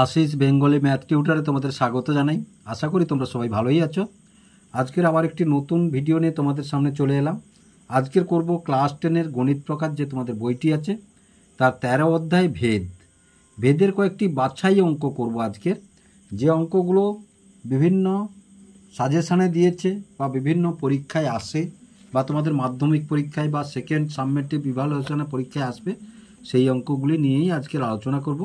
Ashis Bengali math টিউটারে তোমাদের স্বাগত জানাই। আশা করি তোমরা সবাই ভালোই আছো। আজকের আবার একটি নতুন ভিডিও নিয়ে তোমাদের সামনে চলে এলাম। আজকের করব ক্লাস 10-এর গণিত প্রকার যে তোমাদের বইটি আছে তার 13 অধ্যায় ভেদের কয়েকটি বাছাই অঙ্ক করব আজকের, যে অঙ্কগুলো বিভিন্ন সাজেশানে দিয়েছে বা বিভিন্ন পরীক্ষায় আসে বা তোমাদের মাধ্যমিক পরীক্ষায় বা সেকেন্ড সাবমেটিভ ইভ্যালুয়েশনের পরীক্ষায় আসবে। সেই অঙ্কগুলি নিয়েই আজকের আলোচনা করব,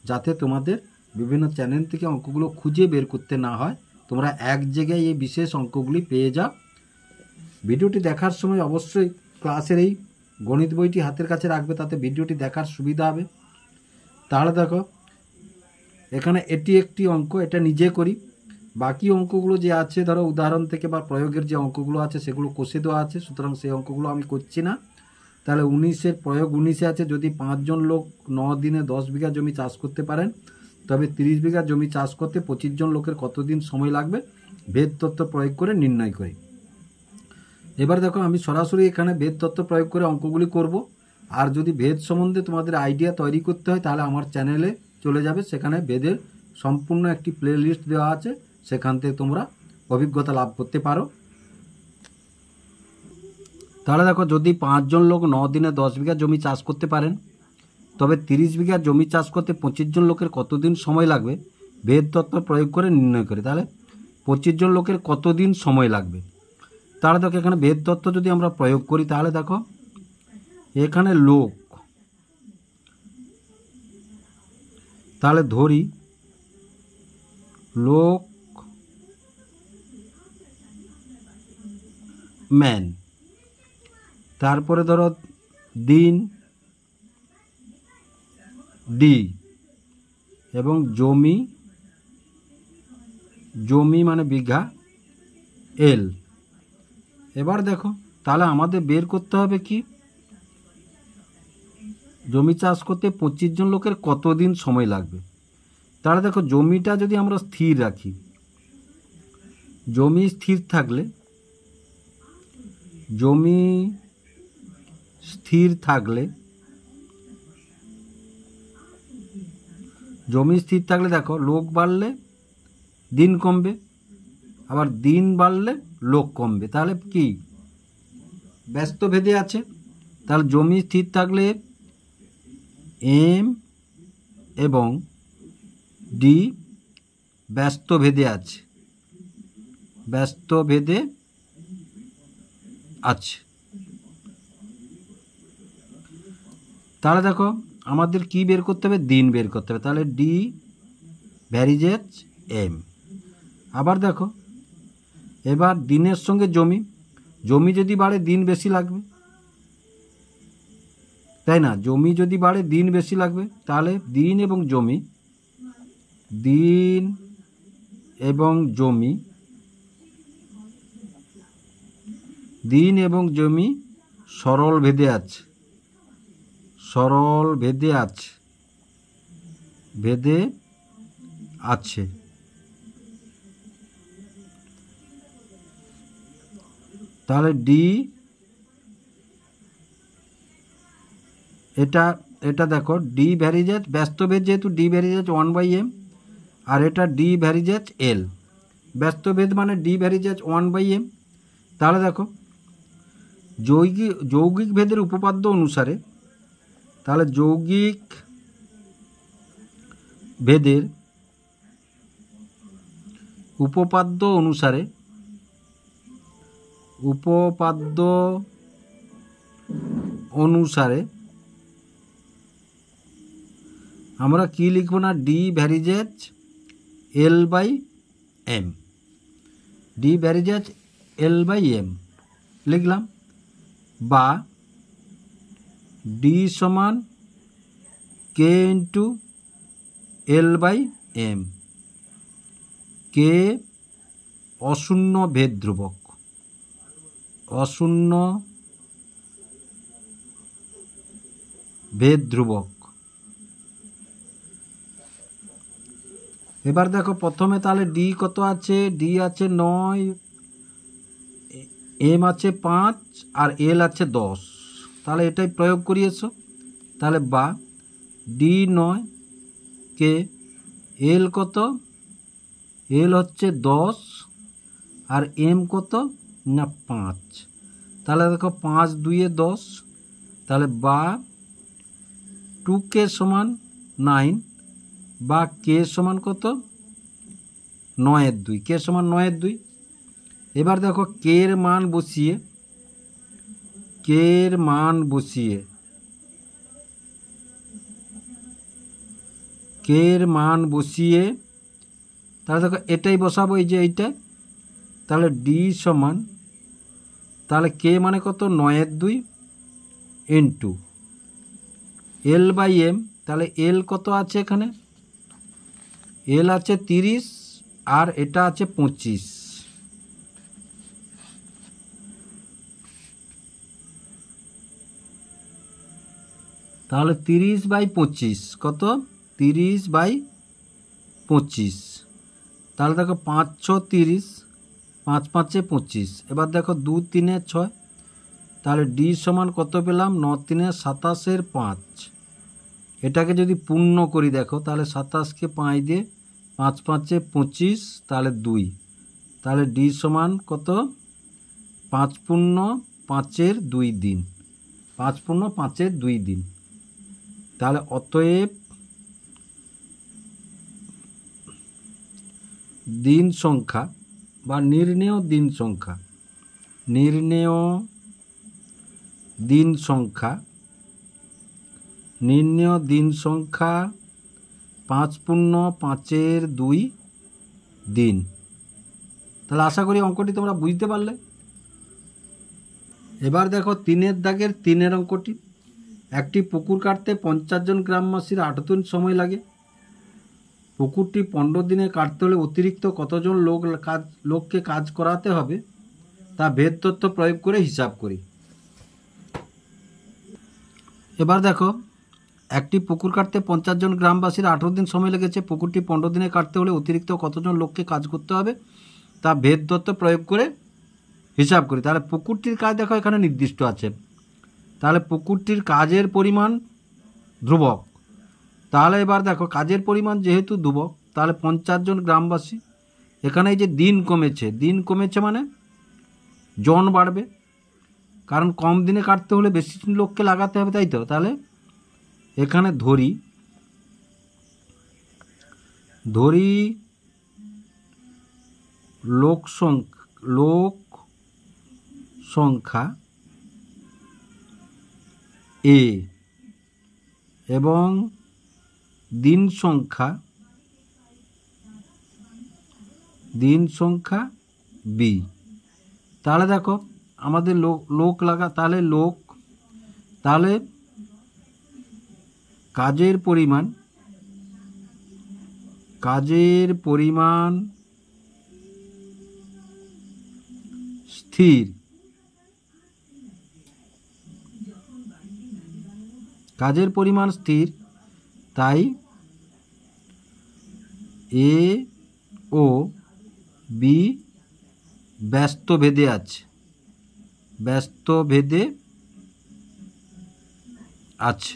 যাতে তোমাদের বিভিন্ন চ্যানেল থেকে অঙ্কগুলো খুঁজে বের করতে না হয়, তোমরা এক জায়গায় এই বিশেষ অঙ্কগুলি পেয়ে যাও। ভিডিওটি দেখার সময় অবশ্যই ক্লাসের এই গণিত বইটি হাতের কাছে রাখবে, তাতে ভিডিওটি দেখার সুবিধা হবে। তাহলে দেখো, এখানে এটি একটি অঙ্ক, এটা নিজে করি। বাকি অঙ্কগুলো যে আছে, ধরো উদাহরণ থেকে বা প্রয়োগের যে অঙ্কগুলো আছে সেগুলো কষে দেওয়া আছে, সুতরাং সেই অঙ্কগুলো আমি করছি না। তাহলে 19-এর প্রয়োগ 19-এ আছে, যদি 5 জন লোক 9 দিনে 10 বিঘা জমি চাষ করতে পারেন, তবে 30 বিঘা জমি চাষ করতে 25 জন লোকের কতদিন সময় লাগবে, ভেদ তত্ত্ব প্রয়োগ করে নির্ণয় করি। এবার দেখো, আমি সরাসরি এখানে ভেদ তত্ত্ব প্রয়োগ করে অঙ্কগুলি করব। আর যদি ভেদ সম্বন্ধে তোমাদের আইডিয়া তৈরি করতে হয়, তাহলে আমার চ্যানেলে চলে যাবে, সেখানে ভেদের সম্পূর্ণ একটি প্লে লিস্ট দেওয়া আছে, সেখান থেকে তোমরা অভিজ্ঞতা লাভ করতে পারো। তাহলে দেখো, যদি 5 জন লোক 9 দিনে 10 বিঘা জমি চাষ করতে পারেন, তবে 30 বিঘা জমি চাষ করতে 25 জন লোকের কতদিন সময় লাগবে, ভেদ তত্ত্ব প্রয়োগ করে নির্ণয় করে। তাহলে 25 জন লোকের কতদিন সময় লাগবে, তাহলে দেখো এখানে ভেদ তত্ত্ব যদি আমরা প্রয়োগ করি, তাহলে দেখো এখানে লোক, তাহলে ধরি লোক ম্যান, তারপরে ধরো দিন ডি, এবং জমি মানে বিঘা এল। এবার দেখো, তাহলে আমাদের বের করতে হবে কি, জমি চাষ করতে 25 জন লোকের কতদিন সময় লাগবে। তাহলে দেখো, জমিটা যদি আমরা স্থির রাখি, জমি স্থির থাকলে দেখো, লোক বাড়লে দিন কমবে, আবার দিন বাড়লে লোক কমবে। তাহলে কি ব্যস্ত ভেদে আছে, তাহলে জমি স্থির থাকলে এম এবং ডি ব্যস্ত ভেদে আছে, তাহলে দেখো আমাদের কি বের করতে হবে, দিন বের করতে হবে। তাহলে ডি ভ্যারিজেজ এম। আবার দেখো, এবার দিনের সঙ্গে জমি যদি বাড়ে দিন বেশি লাগবে, তাই না? জমি যদি বাড়ে দিন বেশি লাগবে, তাহলে দিন এবং জমি সরল ভেদে আছে। তাহলে ডি, এটা দেখো ডি ভ্যারিজেজ ব্যস্তভেদ, যেহেতু ডি ভ্যারিজেজ 1/m, আর এটা ডি ভ্যারিজেজ এল। ব্যস্তভেদ মানে ডি ভ্যারিজেজ 1/m। তাহলে দেখো, যৌগিক ভেদের উপপাদ্য অনুসারে, তাহলে যৌগিক ভেদের উপপাদ্য অনুসারে আমরা কি লিখব না, ডি ভ্যারিজেজ L/m, ডি ভ্যারিজেজ L/m লিখলাম, বা ডি সমান কে ইন্টু L/m। কে অশূন্য ভেদ ধ্রুবক, এবার দেখো, প্রথমে তাহলে ডি কত আছে, ডি আছে 9, এম আছে 5, আর এল আছে 10। তাহলে এটাই প্রয়োগ করিয়েছো, তাহলে বা ডি 9 কে এল কত, এল হচ্ছে 10 আর এম কত না 5। তাহলে দেখো 5 2 10, তাহলে বা 2k সমান 9 বা কে সমান কত 9/2, কে সমান 9/2। এবার দেখো কে এর মান বসিয়ে, কে এর মান বসিয়ে, কে এর মান বসিয়ে তাহলে দেখো এটাই বসাবো, এই যে এইটা। তাহলে ডি সমান, তাহলে কে মানে কত 9/2 ইন্টু এল বাই এম। তাহলে এল কত আছে এখানে, এল আছে 30 আর এটা আছে 25। তাহলে 30/25 কত, 30/25। তাহলে দেখো 5 6 30, 5 5 25। এবার দেখো 2 3 6, তাহলে ডি সমান কত পেলাম 9 3 27 5। এটাকে যদি পূর্ণ করি দেখো, তাহলে 27কে 5 দিয়ে 5 5 25, তাহলে 2। তাহলে ডি সমান কত 5 পূর্ণ 5-এর 2 দিন, 5 পূর্ণ 5-এর 2 দিন। তাহলে অতএব দিন সংখ্যা বা নির্ণেয় দিন সংখ্যা, নির্ণেয় দিন সংখ্যা, নির্ণেয় দিন সংখ্যা 5 পূর্ণ 5-এর 2 দিন। তাহলে আশা করি অঙ্কটি তোমরা বুঝতে পারলে। এবার দেখো 3-এর দাগের 3-এর অঙ্কটি। একটি পুকুর কাটতে 50 জন গ্রামবাসীর 8 দিন সময় লাগে। পুকুরটি 15 দিনে কাটতে হলে অতিরিক্ত কতজন লোককে কাজ করাতে হবে তা ভেদ তথ্য প্রয়োগ করে হিসাব করি। এবার দেখো একটি পুকুর কাটতে 50 জন গ্রামবাসীর 18 দিন সময় লেগেছে। পুকুরটি 15 দিনে কাটতে হলে অতিরিক্ত কতজন লোককে কাজ করতে হবে তা ভেদ তথ্য প্রয়োগ করে হিসাব করি। তাহলে পুকুরটির কাজ দেখো এখানে নির্দিষ্ট আছে, তাহলে পুকুরটির কাজের পরিমাণ ধ্রুবক। তাহলে এবার দেখো কাজের পরিমাণ যেহেতু ধ্রুবক, তাহলে 50 জন গ্রামবাসী, এখানে এই যে দিন কমেছে, দিন কমেছে মানে জন বাড়বে, কারণ কম দিনে কাটতে হলে বেশি লোককে লাগাতে হবে, তাই তো। তাহলে এখানে ধরি লোক সংখ্যা এ এবং দিন সংখ্যা বি। তাহলে দেখো আমাদের লোক লাগা, তাহলে তাহলে কাজের পরিমাণ স্থির, কাজের পরিমাণ স্থির, তাই এ ও বি ব্যস্ত ভেদে আছে, ব্যস্ত ভেদে আছে।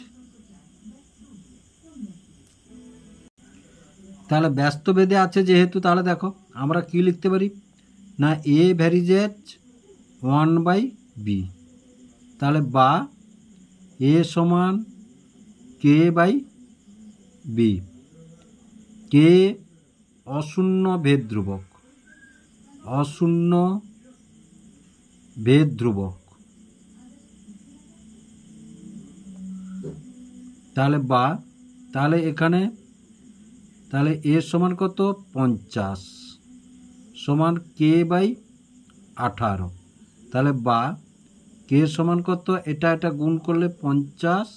তাহলে ব্যস্ত ভেদে আছে যেহেতু, তাহলে দেখো আমরা কি লিখতে পারি না এ ভ্যারিজেজ 1/b। তাহলে বা এ সমান k/b। কে অশূন্য ভেদ ধ্রুবক, অশূন্য ভেদ ধ্রুবক। তাহলে বা, তাহলে এখানে তাহলে এ সমান কত 50 সমান k/18। তাহলে বা কে সমান কত, এটা গুণ করলে 50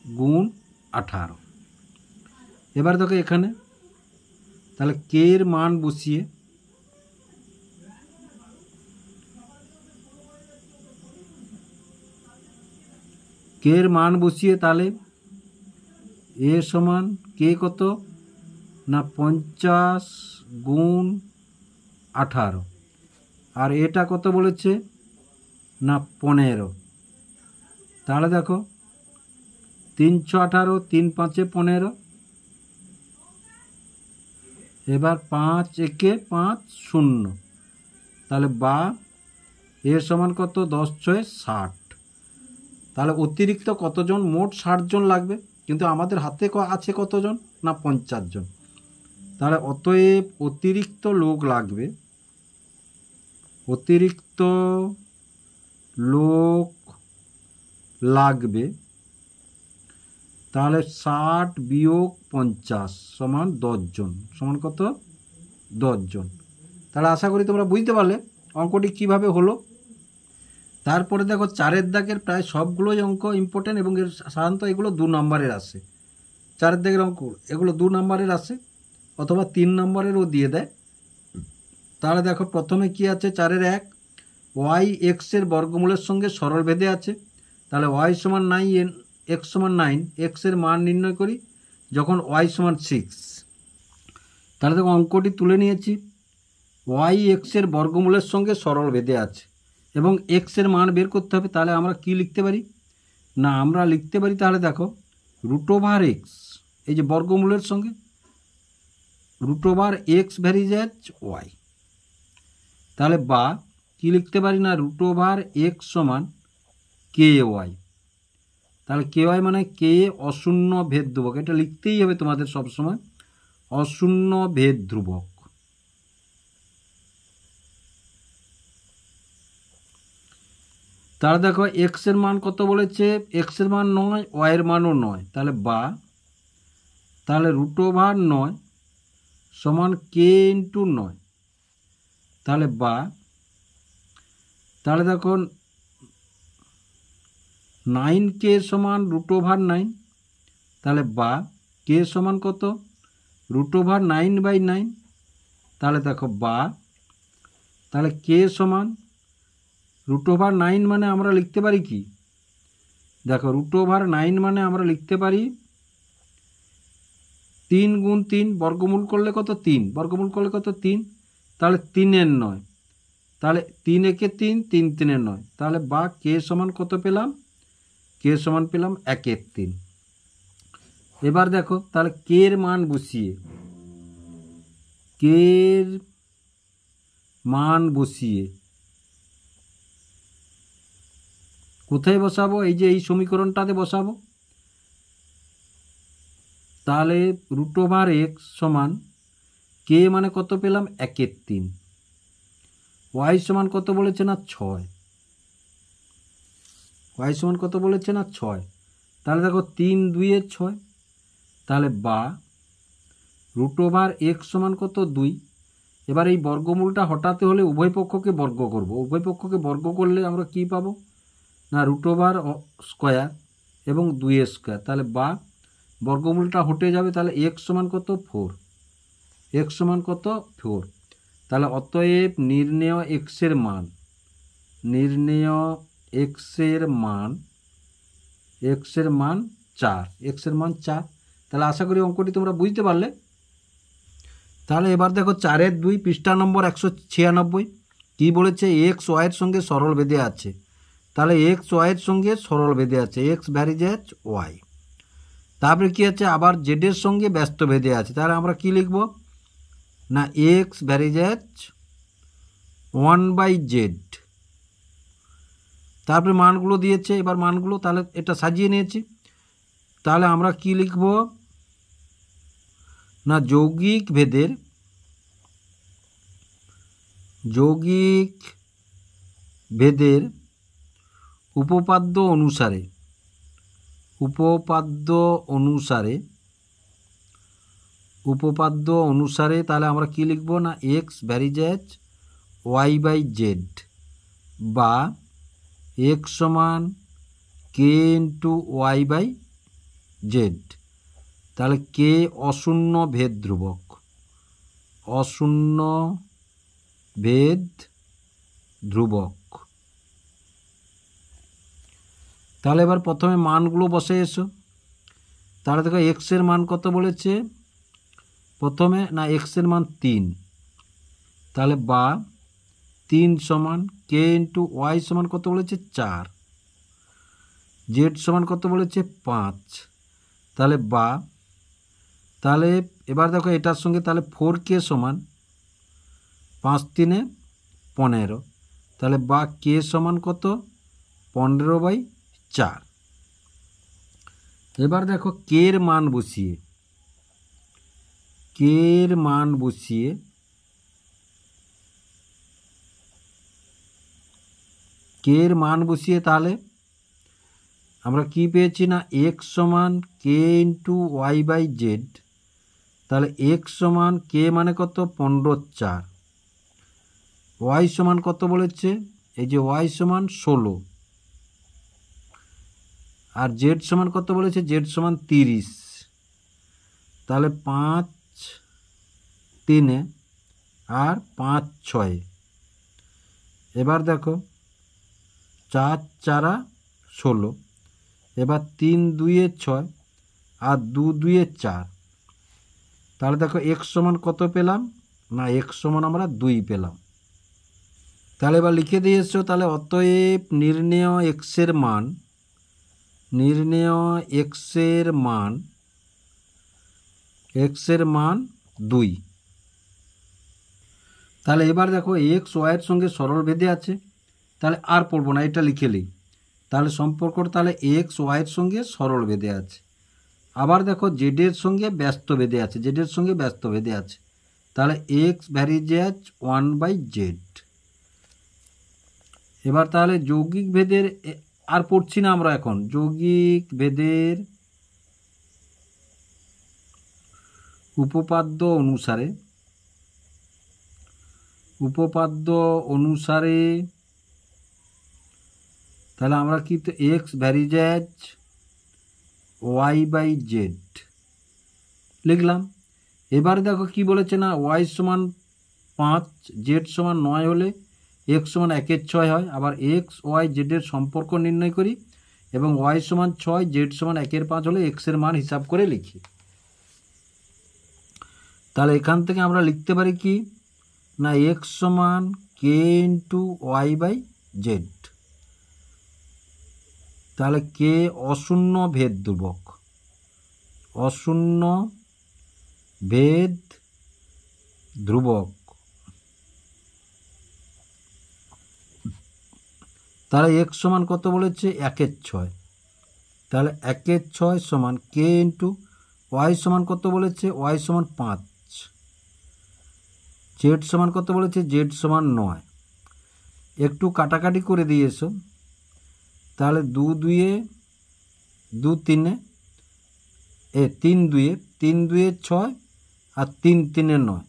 গুণ 18। এবার দেখো এখানে তাহলে কে এর মান বসিয়ে, কে এর মান বসিয়ে তাহলে এ সমান কে কত না 50 গুণ 18, আর এটা কত বলেছে না 15। তাহলে দেখো 3 × 18, 3 × 5 = 15, এবার 5 একে 5 0, তাহলে বা এর সমান কত, 10 ছয়ে 60। তাহলে অতিরিক্ত কতজন, মোট 60 জন লাগবে, কিন্তু আমাদের হাতে আছে কতজন, না 50 জন। তাহলে অতএব অতিরিক্ত লোক লাগবে, অতিরিক্ত লোক লাগবে। তাহলে 60 বিয়োগ 50 সমান 10 জন, সমান কত, 10 জন। তাহলে আশা করি তোমরা বুঝতে পারলে অঙ্কটি কিভাবে হলো। তারপরে দেখো 4-এর দাগের প্রায় সবগুলোই অঙ্ক ইম্পর্টেন্ট এবং এর সাধারণত এগুলো 2 নম্বরের আসে। 4-এর দাগের অঙ্ক এগুলো 2 নম্বরের আসে অথবা 3 নম্বরেরও দিয়ে দেয়। তাহলে দেখো প্রথমে কি আছে, 4-এর 1, ওয়াই এক্সের বর্গমূলের সঙ্গে সরল ভেদে আছে। তাহলে ওয়াই সমান 9, এক্স সমান 9, এক্সের মান নির্ণয় করি যখন ওয়াই সমান 6। তাহলে দেখো অঙ্কটি তুলে নিয়েছি, ওয়াই এক্সের বর্গমূলের সঙ্গে সরল ভেদে আছে এবং এক্সের মান বের করতে হবে। তাহলে আমরা কি লিখতে পারি, না আমরা লিখতে পারি, তাহলে দেখো রুট ওভার এক্স, এই যে বর্গমূলের সঙ্গে রুট ওভার এক্স ভ্যারিজেজ ওয়াই। তাহলে বা কি লিখতে পারি, না রুট ওভার এক্স সমান কে ওয়াই। তাহলে কে ওয়াই মানে কে অশূন্য ভেদ ধ্রুবক, এটা লিখতেই হবে তোমাদের সবসময়, অশূন্য ভেদ ধ্রুবক। তাহলে দেখো এক্সের মান কত বলেছে, এক্সের মান 9, ওয়াইয়ের মানও 9। তাহলে বা, তাহলে রুট ওভার 9 সমান কে ইন্টু 9। তাহলে বা, তাহলে দেখো 9কে সমান রুট ওভার 9। তাহলে বা কে সমান কত, রুট ওভার 9/9। তাহলে দেখো বা, তাহলে কে সমান রুট ওভার 9 মানে আমরা লিখতে পারি কি, দেখো রুট ওভার 9 মানে আমরা লিখতে পারি 3 গুণ 3, বর্গমূল করলে কত 3, বর্গমূল করলে কত 3, তাহলে 3-এর 9। তাহলে 3 একে 3, 3 3-এর 9। তাহলে বা কে সমান কত পেলাম, কে সমান পেলাম 1-এর 3। এবার দেখো তাহলে কে এর মান বসিয়ে, কে এর মান বসিয়ে কোথায় বসাবো, এই যে এই সমীকরণটাতে বসাবো। তাহলে রুট ওভার এক্স সমান কে মানে কত পেলাম 1-এর 3, ওয়াই সমান কত বলেছে না 6, ওয়াই সমান কত বলেছে না 6। তাহলে দেখো 3-2-এর 6। তাহলে বা রুট ওভার এক্স সমান কত 2। এবার এই বর্গমূলটা হটাতে হলে উভয় পক্ষকে বর্গ করব, উভয় পক্ষকে বর্গ করলে আমরা কি পাবো, না রুট ওভার স্কোয়ার এবং 2 স্কোয়ার। তাহলে বা বর্গমূলটা হটে যাবে, তাহলে এক্স সমান কত 4, এক্স সমান কত 4। তাহলে অতএব নির্ণেয় এক্সের মান, নির্ণেয় এক্সের মান, এক্সের মান 4, এক্সের মান 4। তাহলে আশা করি অঙ্কটি তোমরা বুঝতে পারলে। তাহলে এবার দেখো 4-এর 2, পৃষ্ঠা নম্বর 196, কি বলেছে, এক্স ওয়াইয়ের সঙ্গে সরল বেঁধে আছে। তাহলে এক্স ওয়াইয়ের সঙ্গে সরল বেঁধে আছে, এক্স ভ্যারিজেজ ওয়াই। তারপরে কি আছে, আবার জেডের সঙ্গে ব্যস্ত বেঁধে আছে। তাহলে আমরা কি লিখব, না এক্স ভ্যারিজেজ 1/z। তারপরে মানগুলো দিয়েছে, এবার মানগুলো তাহলে এটা সাজিয়ে নিয়েছি। তাহলে আমরা কি লিখব, না যৌগিক ভেদের, যৌগিক ভেদের উপপাদ্য অনুসারে, উপপাদ্য অনুসারে, উপপাদ্য অনুসারে তাহলে আমরা কি লিখব, না এক্স ভ্যারিজেজ y/z বা এক্স সমান কে ইন্টু y/z। তাহলে কে অশূন্য ভেদ ধ্রুবক, অশূন্য ভেদ ধ্রুবক। তাহলে এবার প্রথমে মানগুলো বসে এসো। তাহলে দেখো এক্সের মান কত বলেছে প্রথমে, না এক্সের মান 3। তাহলে বা 3 সমান কে ইন্টু ওয়াই সমান কত বলেছে 4, জেড সমান কত বলেছে 5। তাহলে বা, তাহলে এবার দেখো এটার সঙ্গে তাহলে 4k সমান 5 3 15, তাহলে বা k সমান কত 15/4। এবার দেখো k এর মান বসিয়ে তাহলে আমরা কি পেয়েছি না x সমান k ইন্টু y/z। তাহলে x সমান k মানে কত 15/4, y সমান কত বলেছে, এই যে y সমান 16, আর z সমান কত বলেছে, z সমান 30। তাহলে 5 3 আর 5 6। এবার দেখো 4 4 16, এবার 3 2 6 আর 2 2 4। তাহলে দেখো x সমান কত পেলাম না, x সমান আমরা 2 পেলাম। তাহলে এবার লিখে দিয়েছো, তাহলে অতএব নির্ণেয় x এর মান 2। তাহলে এবার দেখো x y এর সঙ্গে সরল ভেদে আছে, তাহলে আর পড়বো না, এটা লিখে নিই। তাহলে সম্পর্কটা তাহলে x y এর সঙ্গে সরল ভেদে আছে। আবার দেখো z এর সঙ্গে ব্যস্ত ভেদে আছে, তাহলে x ভ্যারিজ অ্যাজ 1/z। এবার তাহলে যৌগিক ভেদের আর পড়ছি না আমরা, এখন যৌগিক ভেদের উপপাদ্য অনুসারে তাহলে আমরা কি তো x ভ্যারিজ অ্যাজ y/z লিখলাম। এবারে দেখো কি বলেছে না y সমান 5 z সমান 9 হলে x সমান 1/6 হয়। আবার x y z এর সম্পর্ক নির্ণয় করি এবং y সমান 6 z সমান 1/5 হলে x এর মান হিসাব করে লিখি। তাহলে এখান থেকে আমরা লিখতে পারি কি না x সমান k ইন্টু y/z। তাহলে k অশূন্য ভেদ ধ্রুবক, তাহলে x সমান কত বলেছে 1/6। তাহলে 1/6 সমান k ইন্টু y সমান কত বলেছে, y সমান 5, z সমান কত বলেছে, z সমান 9। একটু কাটাকাটি করে দিয়েছো, তাহলে 2 2 2 3 3 2 6 আর 3 3 9,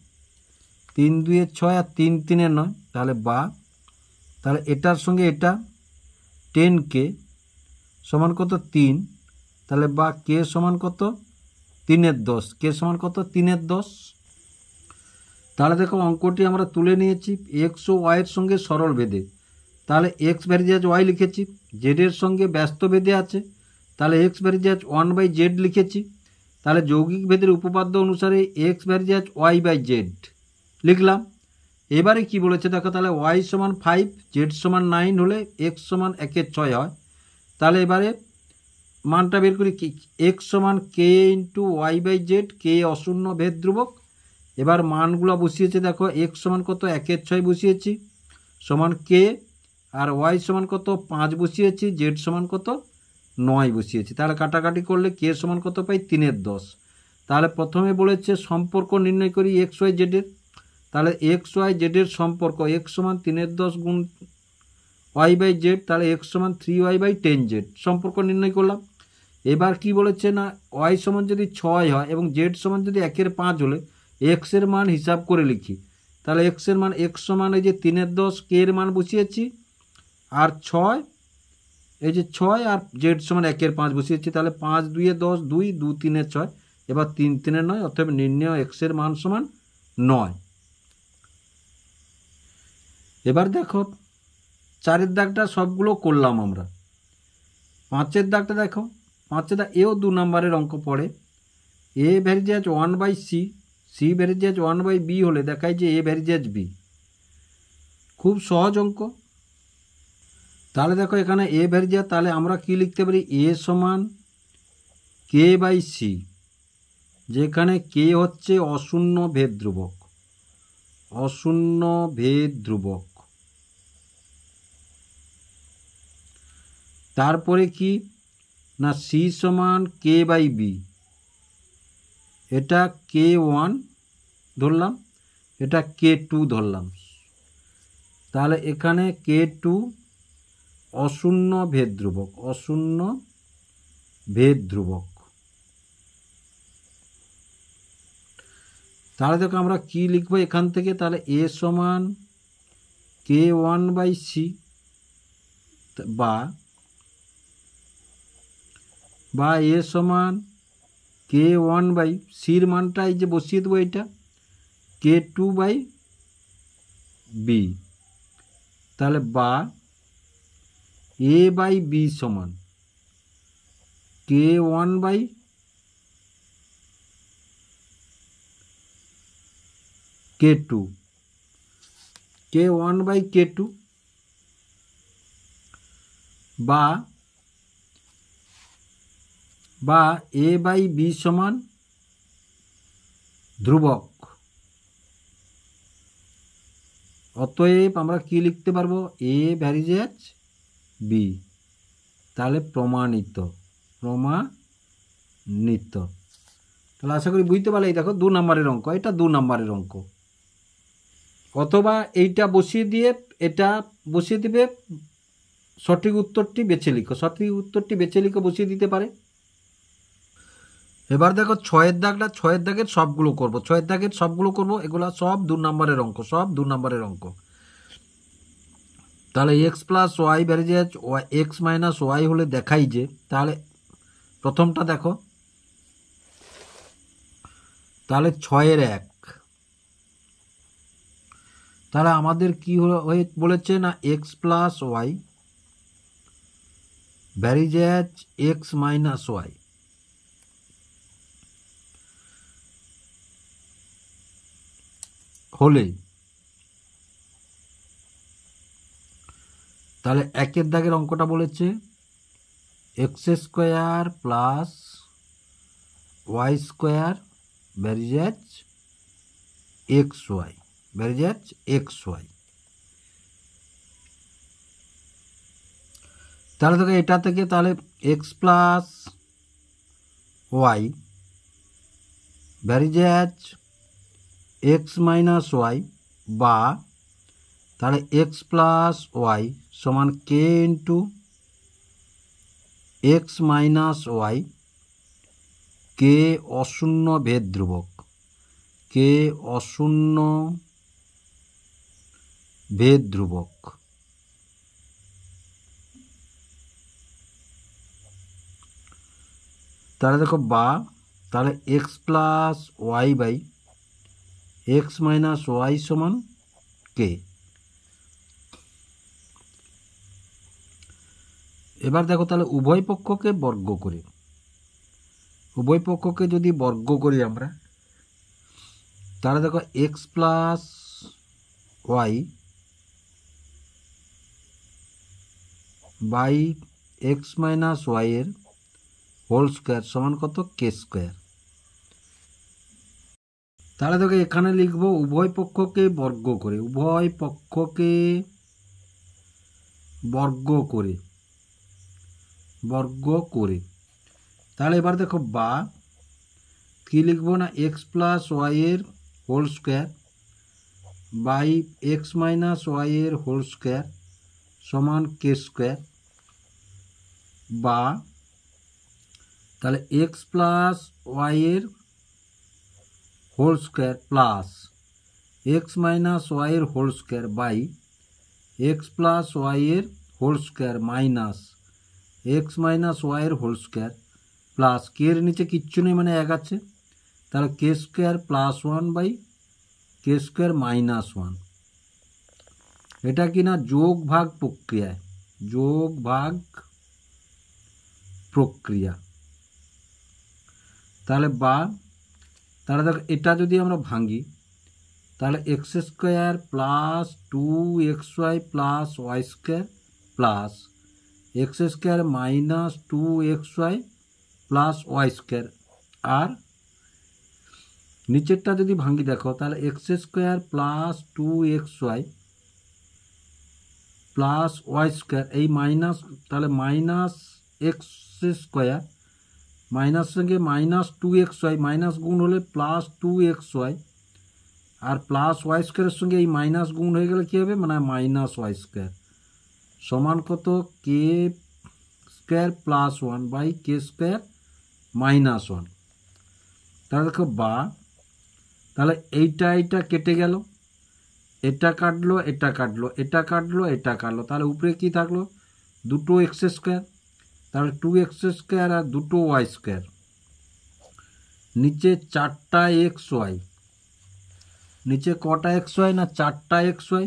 3 2 6 আর 3 3 9, তাহলে বা তাহলে এটার সঙ্গে এটা 10k সমান কত 3, তাহলে বা k সমান কত 3/10, k সমান কত 3/10। তাহলে দেখো অঙ্কটি আমরা তুলে নিয়েছি x ও y এর সঙ্গে সরল ভেদে, তাহলে x ভ্যারিজ অ্যাজ y লিখেছি। z এর সঙ্গে ব্যস্ত ভেদে আছে, তাহলে x ভ্যারিজ অ্যাজ 1/z লিখেছি। তাহলে যৌগিক ভেদের উপপাদ্য অনুসারে x ভ্যারিজ অ্যাজ y/z লিখলাম। এবারে কি বলেছে দেখো, তাহলে y সমান 5 z সমান 9 হলে x সমান 1/6 হয়। তাহলে এবারে মানটা বের করি, কি x সমান k ইন্টু y/z, k অশূন্য ভেদ ধ্রুবক। এবার মানগুলো বসিয়েছে, দেখো x সমান কত 1/6 বসিয়েছি সমান k, আর y সমান কত 5 বসিয়েছি, z সমান কত 9 বসিয়েছি। তাহলে কাটাকাটি করলে k সমান কত পাই 3/10। তাহলে প্রথমে বলেছে সম্পর্ক নির্ণয় করি x y z এর, তাহলে x y z এর সম্পর্ক x সমান 3/10 গুণ y/z, তাহলে x সমান 3y/10z সম্পর্ক নির্ণয় করলাম। এবার কি বলেছে না y সমান যদি 6 হয় এবং z সমান যদি 1/5 হলে x এর মান হিসাব করে লিখি। তাহলে x এর মান x সমান এই যে 3/10 k এর মান বসিয়েছি, আর 6 এই যে 6 আর z সমান 1/5 বসিয়েছি। তাহলে 5 2 10 2 2 3 6, এবার 3 3 9, অর্থাৎ নির্ণয় x এর মান সমান 9। এবার দেখো 4 দাগটা সবগুলো করলাম আমরা। 5 দাগটা দেখো, 5 দাগ এও 2 নম্বরের অঙ্ক পড়ে। a varies as 1/c, c varies as 1/b হলে দেখায় যে a ভ্যারিজ অ্যাজ b। খুব সহজ অঙ্ক। তাহলে দেখো এখানে a ভ্যারিজ অ্যাজ, তাহলে আমরা কি লিখতে পারি, a সমান k/c, যেখানে কে হচ্ছে অশূন্য ভেদ ধ্রুবক, অশূন্য ভেদ ধ্রুবক। তারপরে কি না সি সমান কে বাই বি, এটা কে ওয়ান ধরলাম, এটা কে টু ধরলাম। তাহলে এখানে কে টু অশূন্য ভেদ ধ্রুবক, অশূন্য ভেদ ধ্রুবক। তাহলে দেখো আমরা কি লিখবো এখান থেকে, তাহলে এ সমান কে ওয়ান বাই সি, বা এ সমান কে ওয়ান বাই সির মানটা এই যে বসিয়ে দেবো, এটা কে টু বাই বি। তাহলে বা এ বাই বি সমান K one by K two, K one by K two, বা এ বাই বি সমান ধ্রুবক। অতএব আমরা কি লিখতে পারবো, এ ভ্যারিজেজ বি, তাহলে প্রমাণিত, প্রমাণিত। তাহলে আশা করি বুঝতে পারলে, এই দেখো 2 নম্বরের অঙ্ক, এটা 2 নম্বরের অঙ্ক। অথবা এইটা বসিয়ে দিয়ে এটা বসিয়ে দিবে, সঠিক উত্তরটি বেছে লিখো, সঠিক উত্তরটি বেছে লিখো বসিয়ে দিতে পারে। এবার দেখো 6-এর দাগটা, 6-এর দাগের সবগুলো করব, 6-এর দাগের সবগুলো করব, এগুলো সব 2 নম্বরের অঙ্ক, সব 2 নম্বরের অঙ্ক। তাহলে x plus Y varies as X minus Y হলে দেখাই যে, তাহলে প্রথমটা দেখো, তাহলে 6-এর 1, তাহলে আমাদের কি হয়ে বলেছে না X plus Y varies as X minus Y, হলে তাহলে 1-এর দাগের অঙ্কটা বলেছে X square plus Y square varies as X Y, varies as X Y. তাহলে দেখো এটা থেকে তাহলে x plus Y varies as X minus Y, বা তাহলে এক্স প্লাস ওয়াই সমান কে into x minus Y, K অশূন্য ভেদ ধ্রুবক, কে অশূন্য ভেদ ধ্রুবক। তাহলে দেখো বা তাহলে x plus y by x minus Y সমান কে। এবার দেখো তাহলে উভয় পক্ষকে বর্গ করে, উভয় পক্ষকে যদি বর্গ করি আমরা, তাহলে দেখো x plus y by x minus Y এর হোল স্কোয়ার সমান কত, কে স্কোয়ার। তাহলে দেখো এখানে লিখবো উভয় পক্ষকে বর্গ করে, উভয় পক্ষকে বর্গ করে, বর্গ করে। তাহলে এবার দেখো বা কি লিখবো না এক্স প্লাস ওয়াই এর whole square by x minus Y এর হোল স্কোয়ার সমান কে স্কোয়ার, বা তাহলে এক্স প্লাস ওয়াই এর whole square plus x minus Y এর whole square by x plus Y এর whole square minus X minus Y এর whole square plus K এর নিচে কিচ্ছু নেই মানে 1 আছে, তাহলে K square plus 1 by K square minus 1। এটা কিনা যোগ ভাগ প্রক্রিয়ায়, যোগ ভাগ প্রক্রিয়া। তাহলে বা তাহলে দেখো এটা যদি আমরা ভাঙি, তাহলে X square plus 2xy plus Y square plus X square minus 2xy plus Y square, আর নিচেরটা যদি ভাঙি দেখো তাহলে X square plus 2xy plus Y square, এই মাইনাস, তাহলে মাইনাস এক্স স্কোয়ার মাইনাস সঙ্গে মাইনাস 2xy মাইনাস গুণ হলে প্লাস 2xy, আর প্লাস ওয়াই স্কোয়ারের সঙ্গে এই মাইনাস গুণ হয়ে গেলে কী হবে, মানে মাইনাস ওয়াই স্কোয়ার সমান কত, K square plus 1 by K square minus 1। তাহলে দেখো বা, তাহলে এইটা কেটে গেল, এটা কাটলো এটা কাটলো এটা কাটলো এটা কাটলো, তাহলে উপরে কি থাকলো, দুটো এক্স স্কোয়ার, তাহলে 2x স্কোয়ার আর দুটো ওয়াই স্কোয়ার, নিচে 4টা xy, নিচে কটা xy না 4টা xy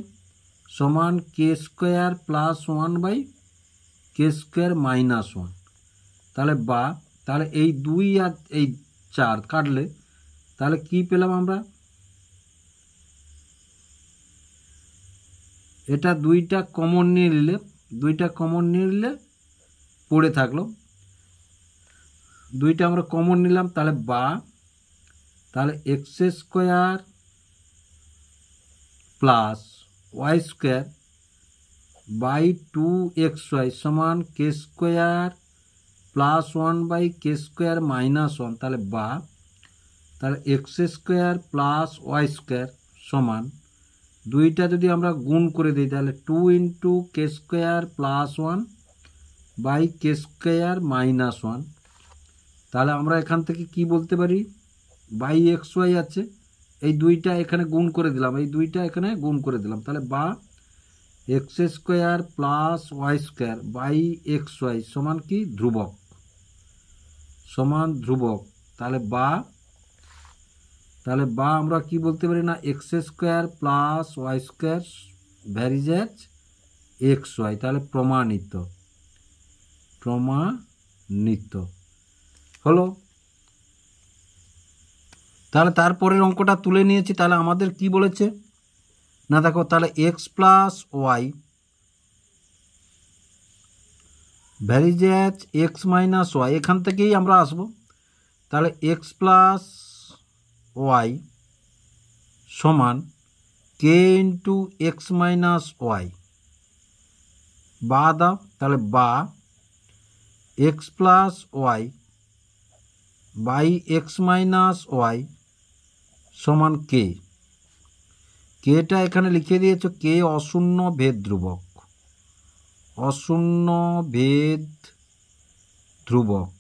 সমান K square plus 1 by K square minus 1। তাহলে বা, তাহলে এই 2 আর এই 4 কাটলে তাহলে কি পেলাম আমরা, এটা দুইটা কমন নিয়ে নিলে, দুইটা কমন নিয়ে নিলে পড়ে থাকলো, দুইটা আমরা কমন নিলাম, তাহলে বা, তাহলে X square plus Y square by 2xy সমান K square plus 1 by K square minus 1। তাহলে বা, তাহলে X square plus Y square সমান, দুইটা যদি আমরা গুণ করে দিই তাহলে 2 into K square plus 1 by K square minus 1। তাহলে আমরা এখান থেকে কি বলতে পারি, বাই এক্স ওয়াই আছে, এই দুইটা এখানে গুণ করে দিলাম, এই দুইটা এখানে গুণ করে দিলাম, তাহলে বা x square plus Y square by x y সমান কি ধ্রুবক, সমান ধ্রুবক। তাহলে বা, তাহলে বা আমরা কি বলতে পারি না, x square plus Y square varies as x Y, তাহলে প্রমাণিত, প্রমাণিত হলো। তাহলে তারপরের অঙ্কটা তুলে নিয়েছি, তাহলে আমাদের কি বলেছে না দেখো, তাহলে x plus y varies as x minus y, এখান থেকেই আমরা আসবো, তাহলে এক্স প্লাস ওয়াই সমান কে ইন্টু এক্স মাইনাস ওয়াই, বা দাও, তাহলে বা x plus y by x minus Y সমান কে, কেটা এখানে লিখে দিয়েছ, কে অশূন্য ভেদ ধ্রুবক, অশূন্য ভেদ ধ্রুবক।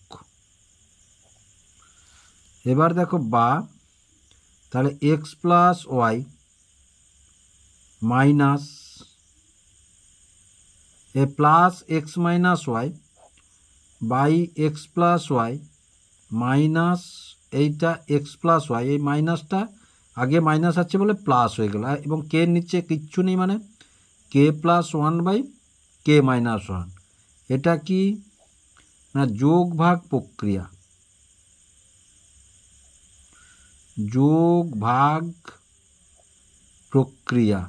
এবার দেখো বা, তাহলে x plus y minus a plus x minus y by x plus y minus এইটা এক্স প্লাস ওয়াই, এই মাইনাসটা আগে মাইনাস আছে বলে প্লাস হয়ে গেল, এবং কে নিচে কিচ্ছু নেই মানে কে প্লাস 1 বাই কে মাইনাস 1। এটা কি না যোগ ভাগ প্রক্রিয়া, যোগ ভাগ প্রক্রিয়া,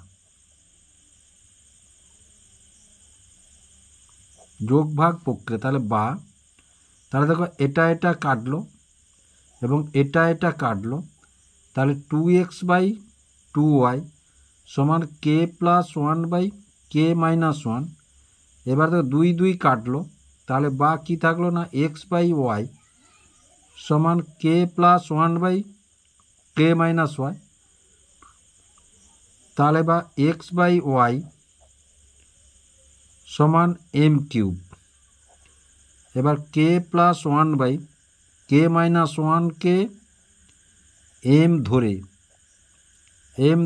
যোগ ভাগ প্রক্রিয়া। তাহলে বা, তাহলে দেখো এটা এটা কাটলো এবং এটা এটা কাটলো, তাহলে 2x বাই 2y সমান K plus 1 by K minus 1। এবার দেখো 2 2 কাটলো, তাহলে বা কি থাকলো না এক্স বাই ওয়াই সমান K plus 1 by K minus Y, তাহলে বা এক্স বাই ওয়াই সমান এম কিউব। এবার K plus 1 by K minus 1কে এম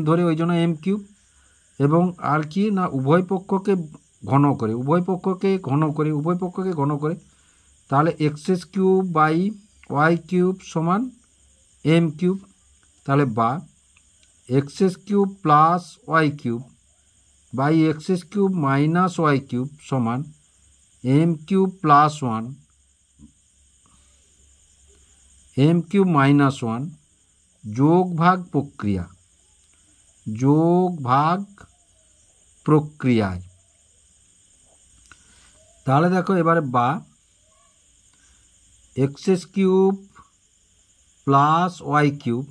ধরে ওই জন্য এম কিউব, এবং আর কি না উভয় পক্ষকে ঘন করে, উভয় পক্ষকে ঘন করে, তাহলে X cube by Y cube সমান এম কিউব। তাহলে বা X cube plus Y cube by X cube minus Y cube সমান M cube plus 1 M cube minus 1, যোগ ভাগ প্রক্রিয়া, যোগ ভাগ প্রক্রিয়ায়। তাহলে দেখো এবারে বা X cube plus Y cube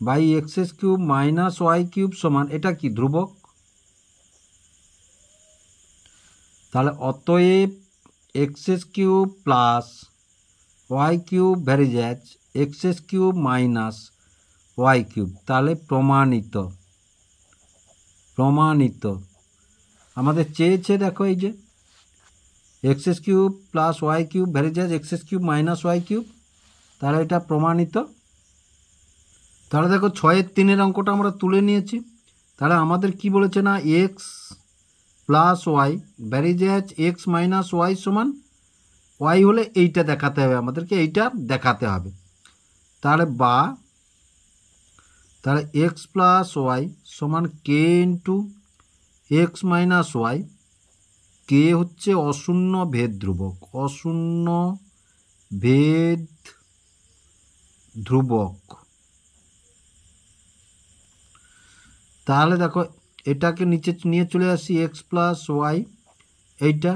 by X cube minus Y cube সমান এটা কি ধ্রুবক, তাহলে অতএব X cube plus Y cube varies as X cube minus Y cube, তাহলে প্রমাণিত। প্রমাণিত আমাদের চেয়েছে দেখো এই যে X cube plus Y cube varies as X cube minus Y cube, তাহলে এটা প্রমাণিত। তাহলে দেখো 6-3 অঙ্কটা আমরা তুলে নিয়েছি। তাহলে আমাদের কি বলেছে না X plus Y varies as X minus Y সমান ওয়াই হলে এইটা দেখাতে হবে, আমাদেরকে এইটা দেখাতে হবে। তাহলে তাহলে এক্স প্লাস ওয়াই সমান কে ইন্টু এক্স মাইনাস ওয়াই, কে হচ্ছে অশূন্য ভেদ ধ্রুবক, অশূন্য ভেদ ধ্রুবক। তাহলে দেখো এটাকে নিচে নিয়ে চলে আসি এক্স প্লাস ওয়াই, এইটা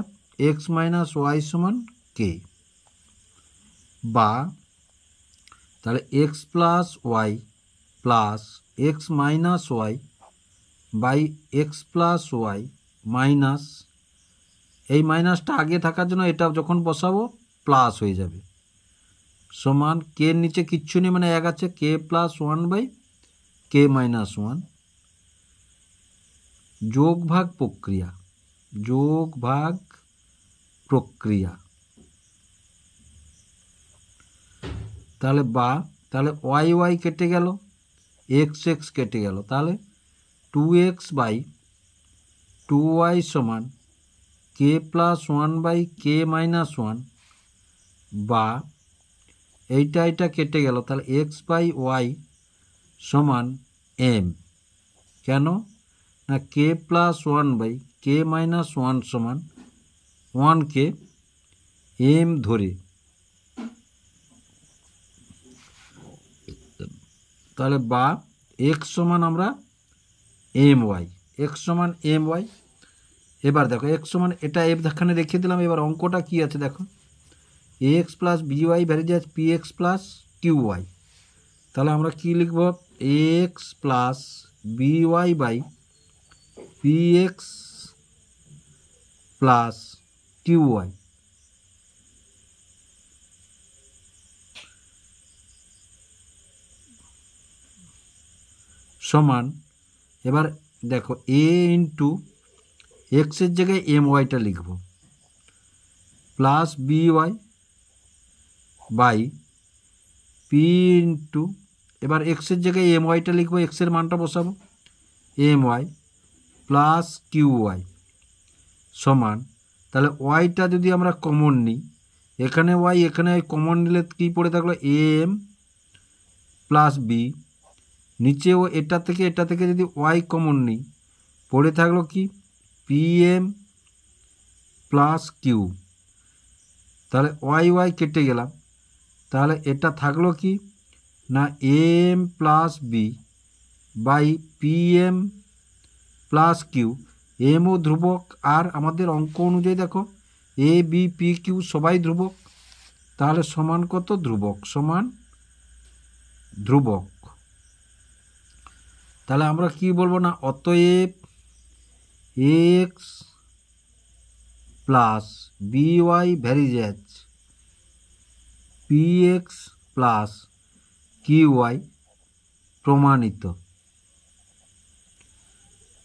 এক্স মাইনাস ওয়াই সমান কে, বা তাহলে x plus y plus x minus y by x plus y minus, এই মাইনাসটা আগে থাকার জন্য এটা যখন বসাবো প্লাস হয়ে যাবে, সমান কে নিচে কিচ্ছু নেই মানে এক আছে, K plus one by K minus one, যোগ ভাগ প্রক্রিয়া, যোগ ভাগ প্রক্রিয়া। তাহলে তাহলে ওয়াই ওয়াই কেটে গেল, এক্স এক্স কেটে গেল, তাহলে 2x বাই 2y সমান K plus one by K minus one, বা এইটা কেটে গেল, তাহলে এক্স বাই ওয়াই সমান এম। কেন না K plus one by K minus one সমান ওয়ানকে এম ধরে, তাহলে বা এক্স সমান আমরা এম ওয়াই, এক্স সমান এম ওয়াই। এবার দেখো এক্স সমান এটা এখানে রেখে দিলাম। এবার অঙ্কটা কি আছে দেখো, x plus B Y varies as P X plus Q Y, তাহলে আমরা কি লিখব X plus B Y by P X plus Q Y, সমান এবার দেখো এ ইন্টু এক্সের জায়গায় এম ওয়াইটা লিখব plus b y by p into, এবার এক্সের জায়গায় এম ওয়াইটা লিখবো, এক্সের মানটা বসাবো m y plus Q Y সমান, তাহলে ওয়াইটা যদি আমরা কমন নিই, এখানে ওয়াই এখানে কমন নিলে কী পড়ে থাকলো এম প্লাস বি, নিচেও এটা থেকে যদি ওয়াই কমন নিই পড়ে থাকলো কি পি এম প্লাস কিউ, তাহলে ওয়াই ওয়াই কেটে গেলাম, তাহলে এটা থাকলো কি না M plus B by P M plus Q, এমও ধ্রুবক আর আমাদের অঙ্ক অনুযায়ী দেখো এ বি পি কিউ সবাই ধ্রুবক, তাহলে সমান কত ধ্রুবক, সমান ধ্রুবক। তাহলে আমরা কি বলবো না অতএব X plus B Y varies as P X plus Q Y প্রমাণিত।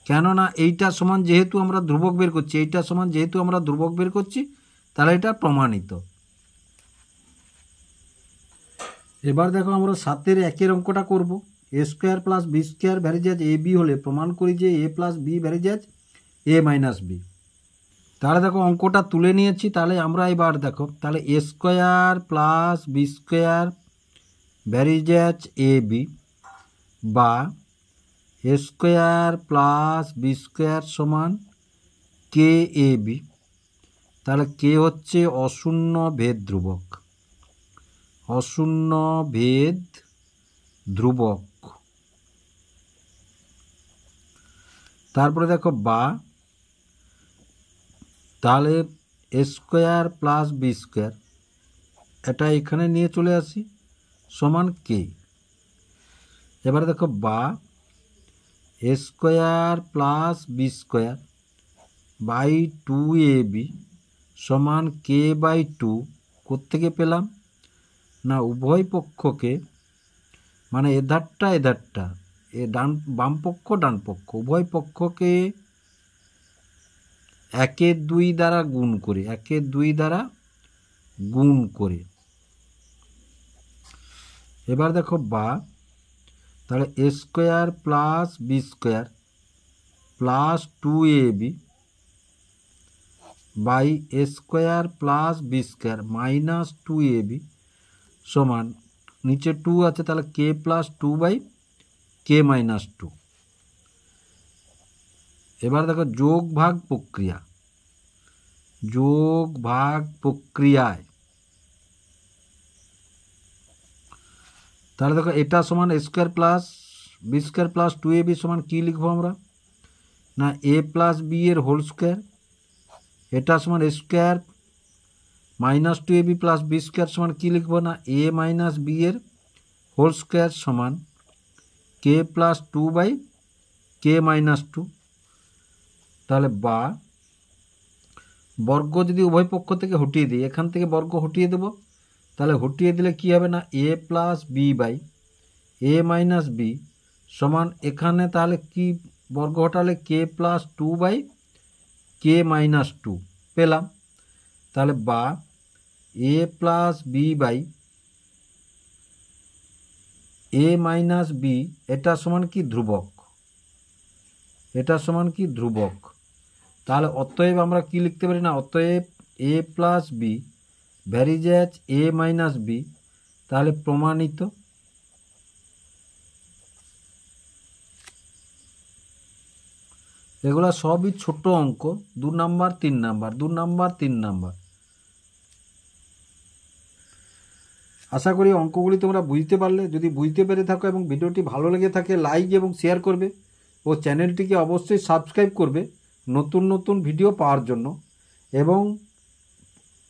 কেননা এইটা সমান যেহেতু আমরা ধ্রুবক বের করছি, এইটা সমান যেহেতু আমরা ধ্রুবক বের করছি, তাহলে এটা প্রমাণিত। এবার দেখো আমরা 7-1 অঙ্কটা করব। এ square plus B square ভ্যারিজেজ A B হলে প্রমাণ করি যে এ প্লাস বি ভ্যারিজেজ এ মাইনাস বি। তাহলে দেখো অঙ্কটা তুলে নিয়েছি। তাহলে আমরা এবার দেখো তাহলে A square plus B square ভ্যারিজেজ A B, বা A square plus B square সমান কে এ বি, তাহলে কে হচ্ছে অশূন্য ভেদ ধ্রুবক, অশূন্য ভেদ ধ্রুবক। তারপরে দেখো বা তাহলে A square plus B square এটা এখানে নিয়ে চলে আসি সমান কে, এবারে দেখো বা A square plus B square by 2ab সমান কে বাই 2 কোত্থেকে পেলাম না উভয় পক্ষকে মানে এধারটা এ বাম পক্ষ ডান পক্ষ উভয় পক্ষকে 1/2 দ্বারা গুণ করে 1/2 দ্বারা গুণ করে এবার দেখো বা তাহলে A square plus B square plus 2ab by A square plus B square minus 2ab সমান নিচে 2 আছে তাহলে K plus 2 by K minus 2। এবার দেখো যোগ ভাগ প্রক্রিয়ায় তাহলে দেখো এটা সমান A square plus B square plus 2ab সমান কী লিখবো আমরা না এ প্লাস বি এর হোল স্কোয়ার এটা সমান A square minus 2ab plus B square সমান কী লিখবো না এ মাইনাস বি এর হোল স্কোয়ার সমান K plus 2 by K minus 2। তাহলে বা বর্গ যদি উভয় পক্ষ থেকে হটিয়ে দিই এখান থেকে বর্গ হটিয়ে দেব তাহলে হটিয়ে দিলে কি হবে না A plus B by A minus B সমান এখানে তাহলে কি বর্গ হটালে K plus 2 by K minus 2 পেলাম। তাহলে বা A plus B by A minus B এটা সমান কি ধ্রুবক তাহলে অতএব আমরা কি লিখতে পারি না অতএব A plus B varies as A minus B তাহলে প্রমাণিত। এগুলো সবই ছোট অঙ্ক 2 নাম্বার 3 নাম্বার। আশা করি অঙ্কগুলি তোমরা বুঝতে পারলে। যদি বুঝতে পেরে থাকো এবং ভিডিওটি ভালো লেগে থাকে লাইক এবং শেয়ার করবে ও চ্যানেলটিকে অবশ্যই সাবস্ক্রাইব করবে নতুন ভিডিও পাওয়ার জন্য। এবং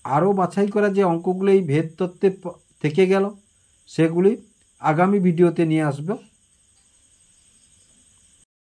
আরও বাছাই করা যে অঙ্কগুলো এই ভেদ তত্ত্বে থেকে গেল সেগুলি আগামী ভিডিওতে নিয়ে আসবো।